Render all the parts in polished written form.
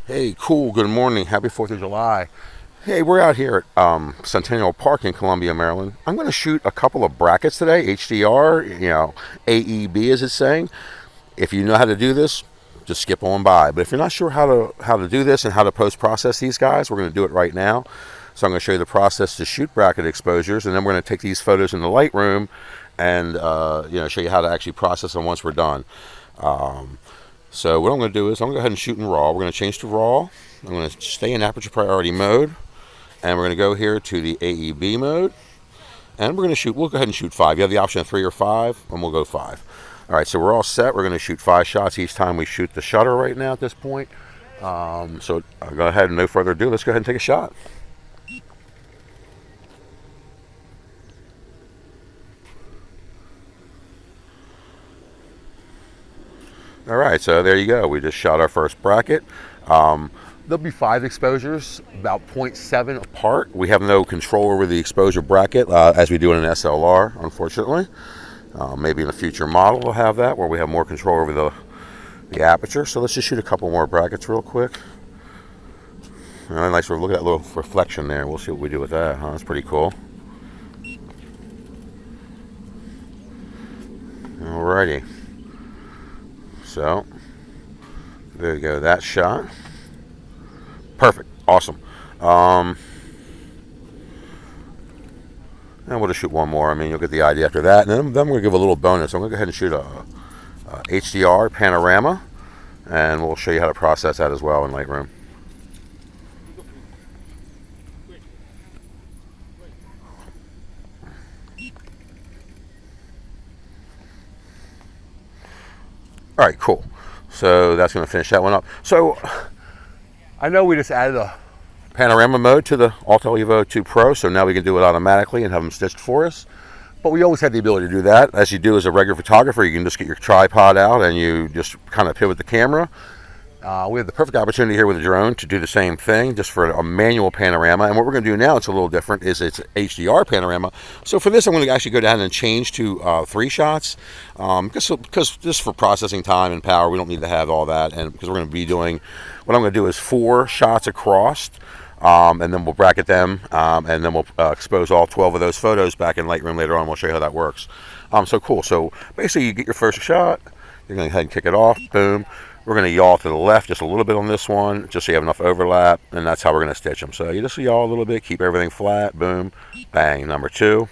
Hey, cool. Good morning. Happy 4th of July. Hey, we're out here at Centennial Park in Columbia, Maryland. I'm going to shoot a couple of brackets today, HDR, AEB as it's saying. If you know how to do this, just skip on by. But if you're not sure how to do this and how to post-process these guys, we're going to do it right now. So I'm going to show you the process to shoot bracket exposures, and then we're going to take these photos in the Lightroom and show you how to actually process them once we're done. So what I'm going to do is I'm going to go ahead and shoot in RAW. We're going to change to RAW. I'm going to stay in aperture priority mode. And we're going to go here to the AEB mode. And we're going to shoot, we'll go ahead and shoot 5. You have the option of 3 or 5, and we'll go 5. All right, so we're all set. We're going to shoot 5 shots each time we shoot the shutter right now at this point. So I'll go ahead and no further ado, let's go ahead and take a shot. All right, so there you go. We just shot our first bracket. There'll be 5 exposures, about 0.7 apart. We have no control over the exposure bracket as we do in an SLR, unfortunately. Maybe in a future model we'll have that, where we have more control over the aperture. So let's just shoot a couple more brackets real quick. Nice, look at that little reflection there. We'll see what we do with that. That's pretty cool. Alrighty. So, there you go, that shot. Perfect, awesome. And we'll just shoot one more. I mean, you'll get the idea after that. And then we're going to give a little bonus. I'm going to go ahead and shoot a Hdr Panorama, and we'll show you how to process that as well in Lightroom. All right, cool. So that's going to finish that one up. So I know we just added a panorama mode to the Autel Evo 2 Pro, so now we can do it automatically and have them stitched for us. But we always had the ability to do that. As you do as a regular photographer, you can just get your tripod out and you just kind of pivot the camera. We have the perfect opportunity here with the drone to do the same thing, just for a manual panorama. And what we're going to do now, it's a little different, is it's HDR panorama. So for this, I'm going to actually go down and change to 3 shots, because just for processing time and power, we don't need to have all that. And because we're going to be doing, what I'm going to do is 4 shots across, and then we'll bracket them, and then we'll expose all 12 of those photos back in Lightroom later on. We'll show you how that works. So cool. So basically, you get your first shot, you're going to go ahead and kick it off, boom. We're going to yaw to the left just a little bit on this one, just so you have enough overlap, and that's how we're going to stitch them. So you just yaw a little bit, keep everything flat, boom, bang, number 2.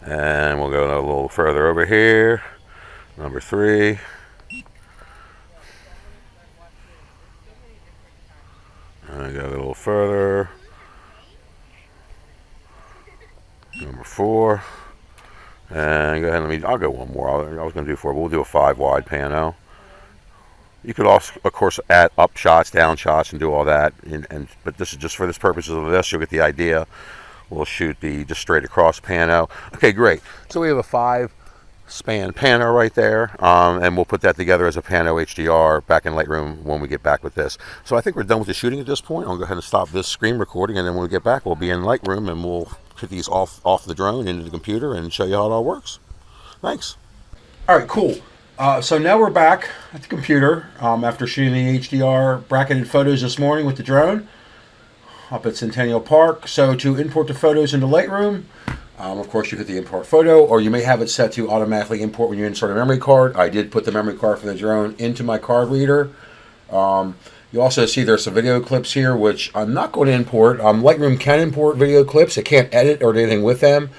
And we'll go a little further over here, number 3. And go a little further, number 4. And go ahead, I'll go one more. I was going to do 4, but we'll do a 5 wide pano. You could also, of course, add up shots, down shots, and do all that. But this is just for this purposes of this. You'll get the idea. We'll shoot the just straight across pano. Okay, great. So we have a 5 span pano right there, and we'll put that together as a pano HDR back in Lightroom when we get back with this. So I think we're done with the shooting at this point. I'll go ahead and stop this screen recording, and then when we get back, we'll be in Lightroom, and we'll put these off the drone into the computer and show you how it all works. Thanks. All right, cool. So now we're back at the computer after shooting the HDR bracketed photos this morning with the drone up at Centennial Park. So to import the photos into Lightroom, of course, you hit the import photo, or you may have it set to automatically import when you insert a memory card. I did put the memory card for the drone into my card reader. You also see there's some video clips here, which I'm not going to import. Lightroom can import video clips. It can't edit or do anything with them.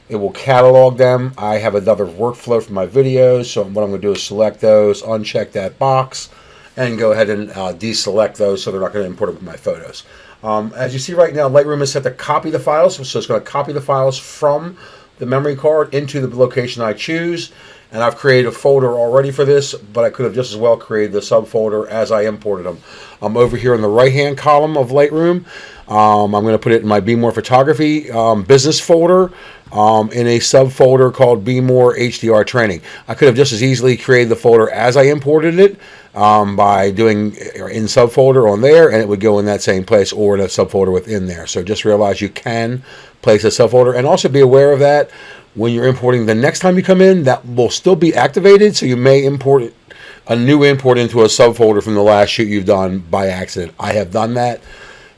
It will catalog them. I have another workflow for my videos, so what I'm going to do is select those, uncheck that box, and go ahead and deselect those so they're not going to import it with my photos. As you see right now, Lightroom is set to copy the files, so it's going to copy the files from the memory card into the location I choose. And I've created a folder already for this, but I could have just as well created the subfolder as I imported them. I'm over here in the right-hand column of Lightroom. I'm going to put it in my Bmore photography business folder in a subfolder called Bmore HDR training. I could have just as easily created the folder as I imported it by doing in subfolder on there, and it would go in that same place or in a subfolder within there. So just realize you can place a subfolder, and also be aware of that when you're importing the next time you come in, that will still be activated, so you may import it a new import into a subfolder from the last shoot you've done by accident. I have done that.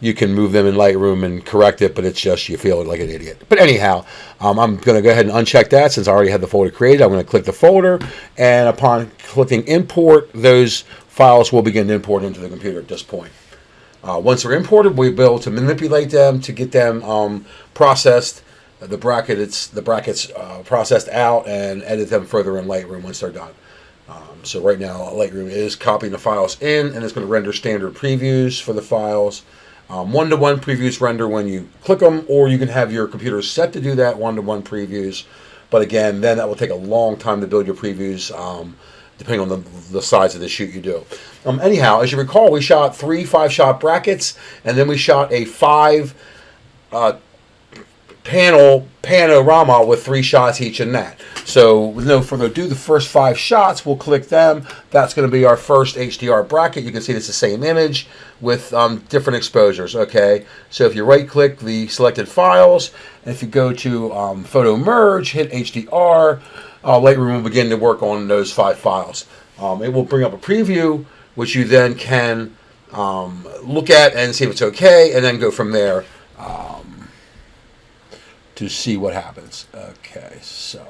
You can move them in Lightroom and correct it, but it's just you feel like an idiot. But anyhow, I'm going to go ahead and uncheck that since I already had the folder created. I'm going to click the folder, and upon clicking import, those files will begin to import into the computer at this point. Once they're imported, we'll be able to manipulate them to get them processed, the brackets processed out, and edit them further in Lightroom once they're done. So right now, Lightroom is copying the files in, and it's going to render standard previews for the files. One-to-one previews render when you click them, or you can have your computer set to do that one-to-one previews. But again, then that will take a long time to build your previews, depending on the size of the shoot you do. Anyhow, as you recall, we shot 3 5-shot brackets, and then we shot a 5 panel panorama with 3 shots each in that. So with no further ado, the first 5 shots, we'll click them. That's going to be our first HDR bracket. You can see it's the same image with different exposures. Okay, so if you right click the selected files, and if you go to photo merge, hit HDR, Lightroom will begin to work on those 5 files. It will bring up a preview, which you then can look at and see if it's okay, and then go from there to see what happens. Okay, so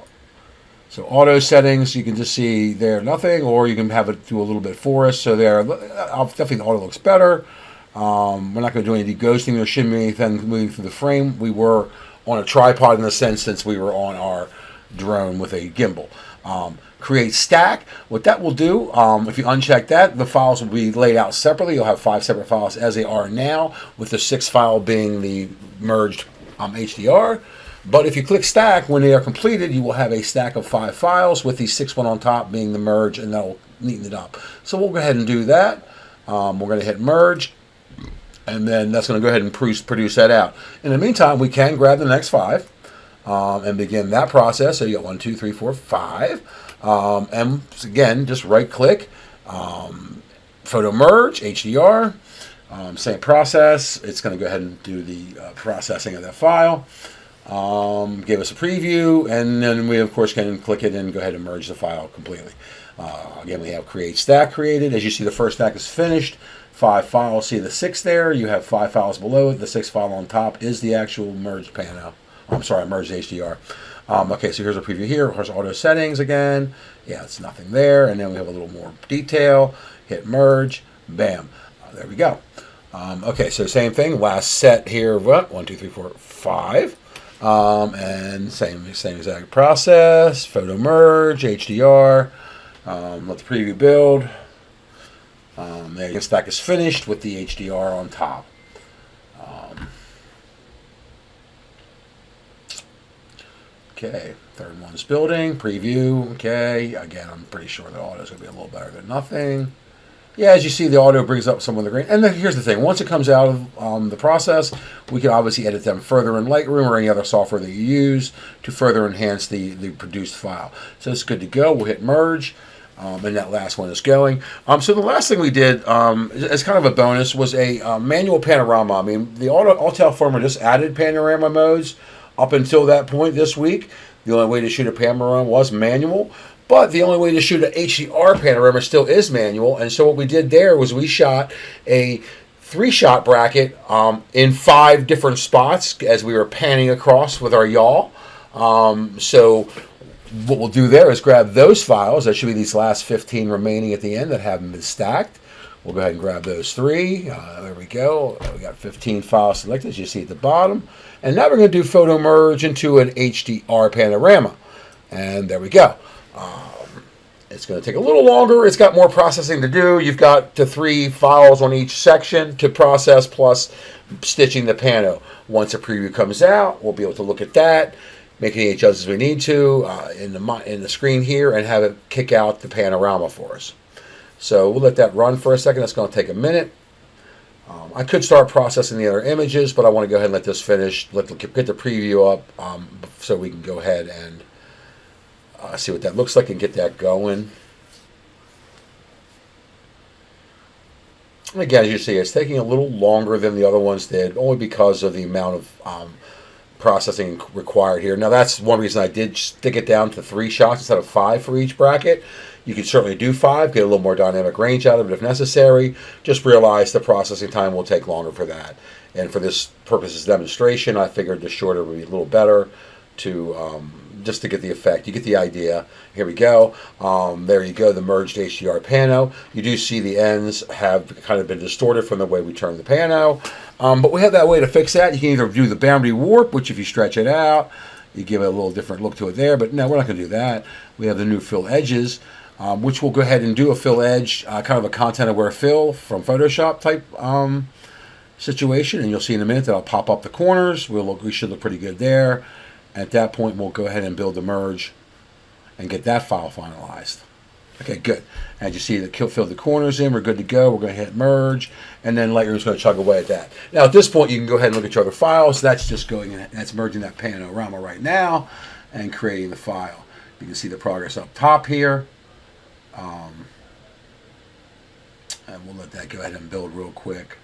auto settings, you can just see there nothing, or you can have it do a little bit for us. So there, definitely the auto looks better. We're not going to do any ghosting or shouldn't be anything moving through the frame. We were on a tripod in a sense since we were on our drone with a gimbal. Create stack. What that will do, if you uncheck that, the files will be laid out separately. You'll have 5 separate files as they are now, with the 6th file being the merged HDR. But if you click stack, when they are completed, you will have a stack of 5 files with the 6th one on top being the merge, and that will neaten it up. So we'll go ahead and do that. We're going to hit merge, and then that's going to go ahead and produce that out. In the meantime, we can grab the next 5 and begin that process. So you got 1, 2, 3, 4, 5. And again, just right click, photo merge, HDR, same process. It's going to go ahead and do the processing of that file. Give us a preview, and then we of course can click it and go ahead and merge the file completely. Again, we have create stack created. As you see, the first stack is finished. 5 files. See the 6 there. You have 5 files below it. The 6th file on top is the actual merged pano. I'm sorry, merged HDR. Okay, so here's a preview here. Here's auto settings again. Yeah, it's nothing there. And then we have a little more detail. Hit merge. Bam. There we go. Okay, so same thing. Last set here. What? 1, 2, 3, 4, 5. And same exact process. Photo merge, HDR. Let the preview build. There, the stack is finished with the HDR on top. Okay, third one's building, preview. Okay, again, I'm pretty sure the auto is going to be a little better than nothing. Yeah, as you see, the auto brings up some of the grain. And then here's the thing. Once it comes out of the process, we can obviously edit them further in Lightroom or any other software that you use to further enhance the produced file. So it's good to go. We'll hit merge, and that last one is going. So the last thing we did, as kind of a bonus, was a manual panorama. I mean, the Autel firmware just added panorama modes up until that point this week. The only way to shoot a panorama was manual. But the only way to shoot an HDR panorama still is manual. And so what we did there was we shot a 3-shot bracket in 5 different spots as we were panning across with our yaw. So what we'll do there is grab those files. That should be these last 15 remaining at the end that haven't been stacked. We'll go ahead and grab those 3. There we go. We got 15 files selected, as you see at the bottom. And now we're going to do photo merge into an HDR panorama. And there we go. It's going to take a little longer. It's got more processing to do. You've got the 3 files on each section to process, plus stitching the pano. Once a preview comes out, we'll be able to look at that, make any adjustments we need to in the screen here, and have it kick out the panorama for us. So we'll let that run for a second. That's going to take a minute. I could start processing the other images, but I want to go ahead and let this finish. Get the preview up so we can go ahead and see what that looks like and get that going. Again, as you see, it's taking a little longer than the other ones did, only because of the amount of processing required here. Now that's one reason I did stick it down to 3 shots instead of 5 for each bracket. You can certainly do 5, get a little more dynamic range out of it if necessary. Just realize the processing time will take longer for that. And for this purposes demonstration, I figured the shorter would be a little better to just to get the effect. You get the idea. Here we go. There you go, the merged HDR pano. You do see the ends have kind of been distorted from the way we turned the pano. But we have that way to fix that. You can either do the boundary warp, which if you stretch it out, you give it a little different look to it there. But no, we're not going to do that. We have the new fill edges, which we'll go ahead and do a fill edge, kind of a content-aware fill from Photoshop type situation. And you'll see in a minute that I'll pop up the corners. We should look pretty good there. At that point, we'll go ahead and build the merge and get that file finalized. Okay, good. As you see, fill the corners in. We're good to go. We're going to hit merge, and then Lightroom's going to chug away at that. Now, at this point, you can go ahead and look at your other files. That's just going in. That's merging that panorama right now and creating the file. You can see the progress up top here. And we'll let that go ahead and build real quick.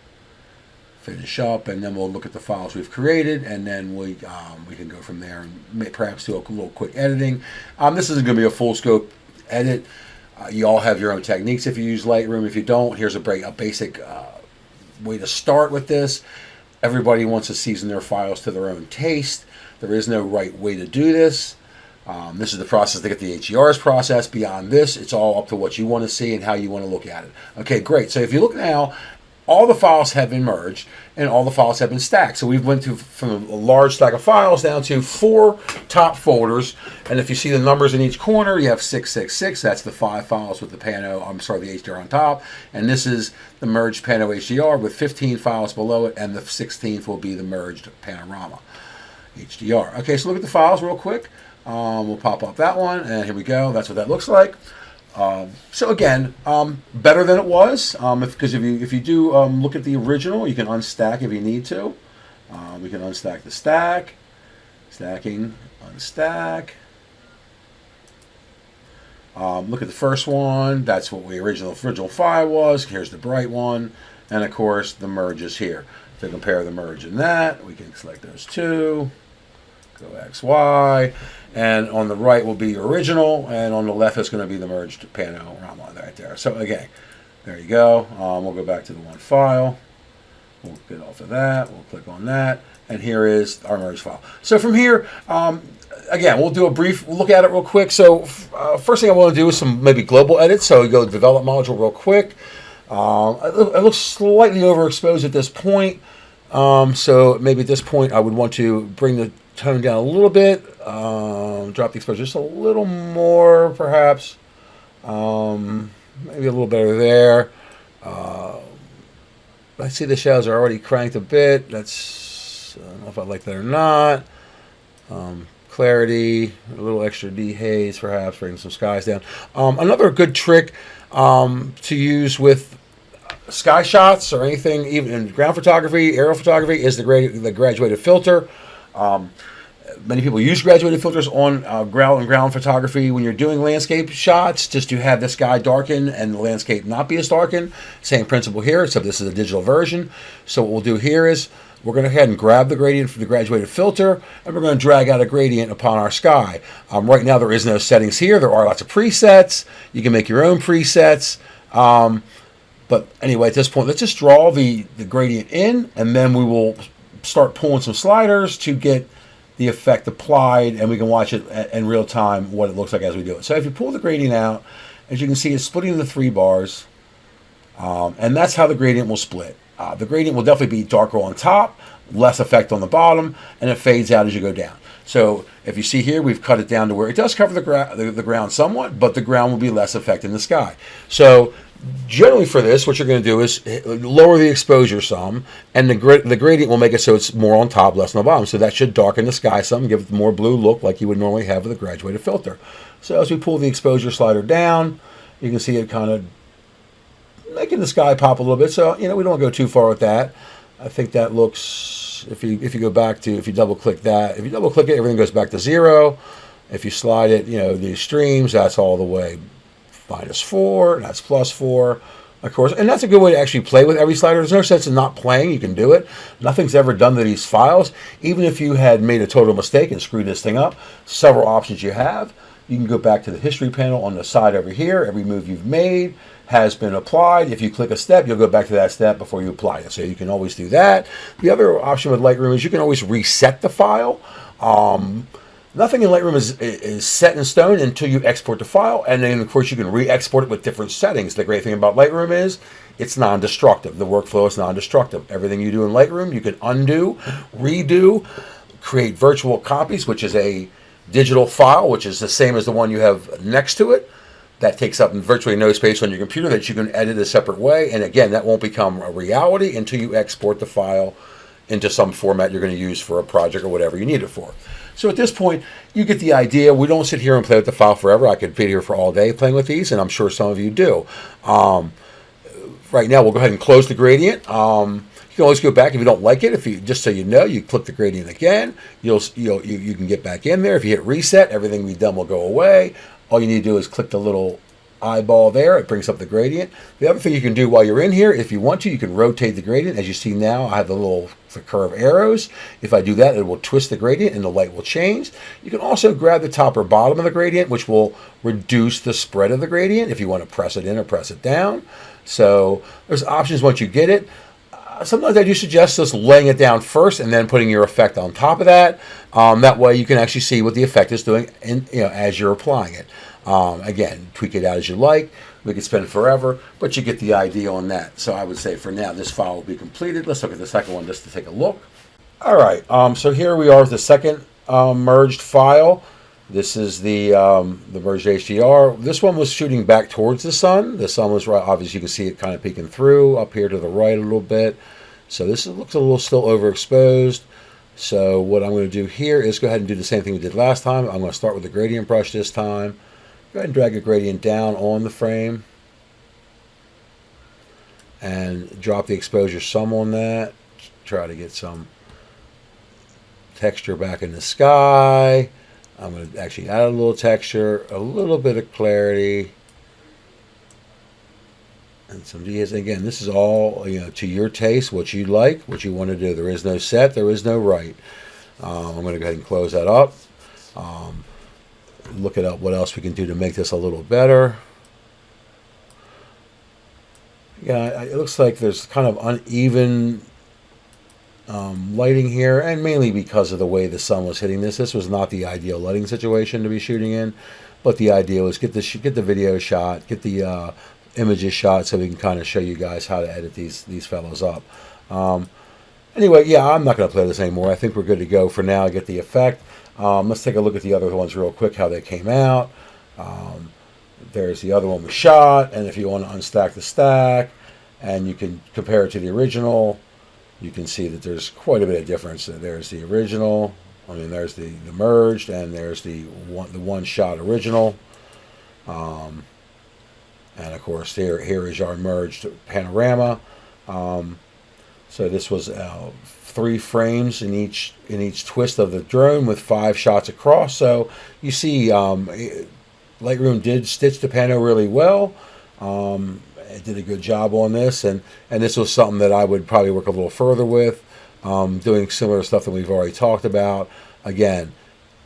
Finish up, and then we'll look at the files we've created, and then we can go from there and perhaps do a little quick editing. This isn't going to be a full scope edit. You all have your own techniques if you use Lightroom. If you don't, here's a basic way to start with this. Everybody wants to season their files to their own taste. There is no right way to do this. This is the process to get the HDR's process. Beyond this, it's all up to what you want to see and how you want to look at it. Okay, great. So if you look now, all the files have been merged and all the files have been stacked. So we've went from a large stack of files down to 4 top folders. And if you see the numbers in each corner, you have 666. That's the 5 files with the the HDR on top. And this is the merged Pano HDR with 15 files below it, and the 16th will be the merged Panorama HDR. Okay, so look at the files real quick. We'll pop up that one, and here we go. That's what that looks like. So again, better than it was, because if you do look at the original, you can unstack if you need to. We can unstack the stack, stacking, unstack. Look at the first one. That's what the original file was. Here's the bright one, and of course the merge is here. To compare the merge and that, we can select those two. Go X, Y, and on the right will be your original, and on the left is going to be the merged panorama right there. So again, there you go. We'll go back to the one file. We'll get off of that. We'll click on that, and here is our merged file. So from here, again, we'll do a brief look at it real quick. So first thing I want to do is some maybe global edits. So we go to develop module real quick. It looks slightly overexposed at this point. So maybe at this point I would want to bring the tone down a little bit, drop the exposure just a little more, perhaps. Maybe a little better there. I see the shadows are already cranked a bit. I don't know if I like that or not. Clarity, a little extra dehaze, perhaps, bring some skies down. Another good trick to use with sky shots or anything, even in ground photography, aerial photography, is the graduated filter. Many people use graduated filters on ground photography when you're doing landscape shots, just to have the sky darken and the landscape not be as darkened. Same principle here, except this is a digital version. So what we'll do here is we're going to go ahead and grab the gradient from the graduated filter, and we're going to drag out a gradient upon our sky. Right now there is no settings here. There are lots of presets. You can make your own presets. But anyway, at this point, let's just draw the gradient in, and then we will start pulling some sliders to get the effect applied, and we can watch it in real time what it looks like as we do it. So if you pull the gradient out, as you can see, it's splitting into 3 bars, and that's how the gradient will split. The gradient will definitely be darker on top, less effect on the bottom, and it fades out as you go down. So if you see here, we've cut it down to where it does cover the ground somewhat, but the ground will be less effect in the sky. So generally for this, what you're going to do is lower the exposure some, and the gradient will make it so it's more on top, less on the bottom. So that should darken the sky some, give it the more blue look like you would normally have with a graduated filter. So as we pull the exposure slider down, you can see it kind of making the sky pop a little bit. So, we don't want to go too far with that. I think that looks, if you go back to, if you double click that, if you double click it, everything goes back to 0. If you slide it, the extremes, that's all the way -4, and that's +4. Of course, and that's a good way to actually play with every slider. There's no sense in not playing. You can do it. Nothing's ever done to these files. Even if you had made a total mistake and screwed this thing up, several options you have. You can go back to the history panel on the side over here. Every move you've made has been applied. If you click a step, you'll go back to that step before you apply it. So you can always do that. The other option with Lightroom is you can always reset the file. Nothing in Lightroom is set in stone until you export the file, and then of course you can re-export it with different settings. The great thing about Lightroom is it's non-destructive. The workflow is non-destructive. Everything you do in Lightroom you can undo, redo, create virtual copies, which is a digital file, which is the same as the one you have next to it. That takes up virtually no space on your computer that you can edit a separate way. And again, that won't become a reality until you export the file into some format you're going to use for a project or whatever you need it for. So at this point, you get the idea. We don't sit here and play with the file forever. I could be here for all day playing with these, and I'm sure some of you do. Right now, we'll go ahead and close the gradient. You can always go back if you don't like it. If you just so you know, you click the gradient again. You can get back in there. If you hit reset, everything we've done will go away. All you need to do is click the little eyeball there. It brings up the gradient. The other thing you can do while you're in here, if you want to, you can rotate the gradient. As you see now, I have the curve arrows. If I do that, it will twist the gradient and the light will change. You can also grab the top or bottom of the gradient, which will reduce the spread of the gradient if you want to press it in or press it down. So there's options once you get it. Sometimes I do suggest just laying it down first and then putting your effect on top of that. That way you can actually see what the effect is doing as you're applying it. Again, tweak it out as you like. We could spend forever, but you get the idea on that. So I would say for now, this file will be completed. Let's look at the second one just to take a look. All right, so here we are with the second merged file. This is the merged HDR. This one was shooting back towards the sun. The sun was right. Obviously, you can see it kind of peeking through up here to the right a little bit. So this looks a little still overexposed. So what I'm going to do here is go ahead and do the same thing we did last time. I'm going to start with the gradient brush this time. Go ahead and drag a gradient down on the frame and drop the exposure some on that. Try to get some texture back in the sky. I'm going to actually add a little texture, a little bit of clarity, and some details. Again, this is all to your taste, what you like, what you want to do. There is no set, there is no right. I'm going to go ahead and close that up. Look at what else we can do to make this a little better. Yeah, it looks like there's kind of uneven lighting here, and mainly because of the way the sun was hitting this. This was not the ideal lighting situation to be shooting in, but the idea was get the video shot, get the images shot, so we can kind of show you guys how to edit these fellows up. Anyway, yeah, I'm not going to play this anymore. I think we're good to go for now. Get the effect. Let's take a look at the other ones real quick, how they came out. There's the other one we shot, and if you want to unstack the stack, and you can compare it to the original, you can see that there's quite a bit of difference. There's the original, there's the merged, and there's the one shot original. And of course, here is our merged panorama. So this was 3 frames in each twist of the drone with 5 shots across. So you see, Lightroom did stitch the pano really well. It did a good job on this, and this was something that I would probably work a little further with, doing similar stuff that we've already talked about. Again,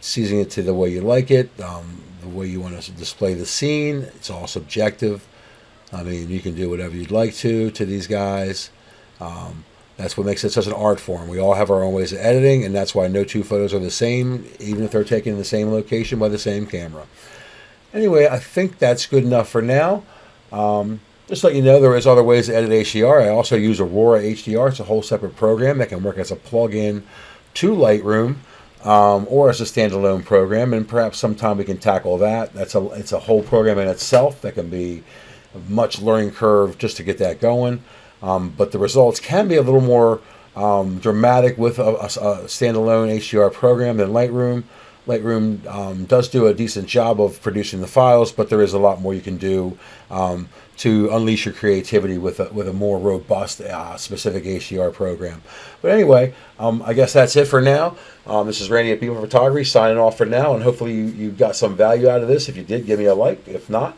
seizing it to the way you like it, the way you want to display the scene. It's all subjective. You can do whatever you'd like to these guys. That's what makes it such an art form. We all have our own ways of editing, and that's why no 2 photos are the same, even if they're taken in the same location by the same camera. Anyway, I think that's good enough for now. Just to let you know, there is other ways to edit HDR. I also use Aurora Hdr. It's a whole separate program that can work as a plug-in to Lightroom, or as a standalone program, and perhaps sometime we can tackle that. It's a whole program in itself that can be a much learning curve just to get that going. But the results can be a little more dramatic with a standalone HDR program than Lightroom. Lightroom does do a decent job of producing the files, but there is a lot more you can do to unleash your creativity with a more robust, specific HDR program. But anyway, I guess that's it for now. This is Randy at Bmore Photography signing off for now, and hopefully you got some value out of this. If you did, give me a like. If not,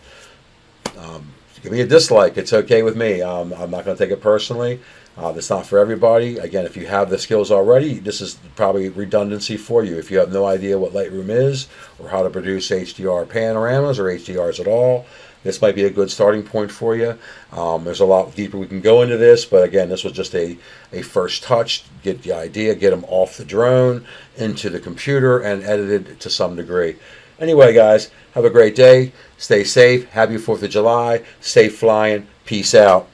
Give me a dislike. It's okay with me. I'm not going to take it personally. It's not for everybody. Again, if you have the skills already, this is probably redundancy for you. If you have no idea what Lightroom is or how to produce HDR panoramas or HDRs at all, this might be a good starting point for you. There's a lot deeper we can go into this, but again, this was just a first touch. Get the idea, get them off the drone, into the computer, and edited to some degree. Anyway, guys, have a great day. Stay safe. Happy 4th of July. Safe flying. Peace out.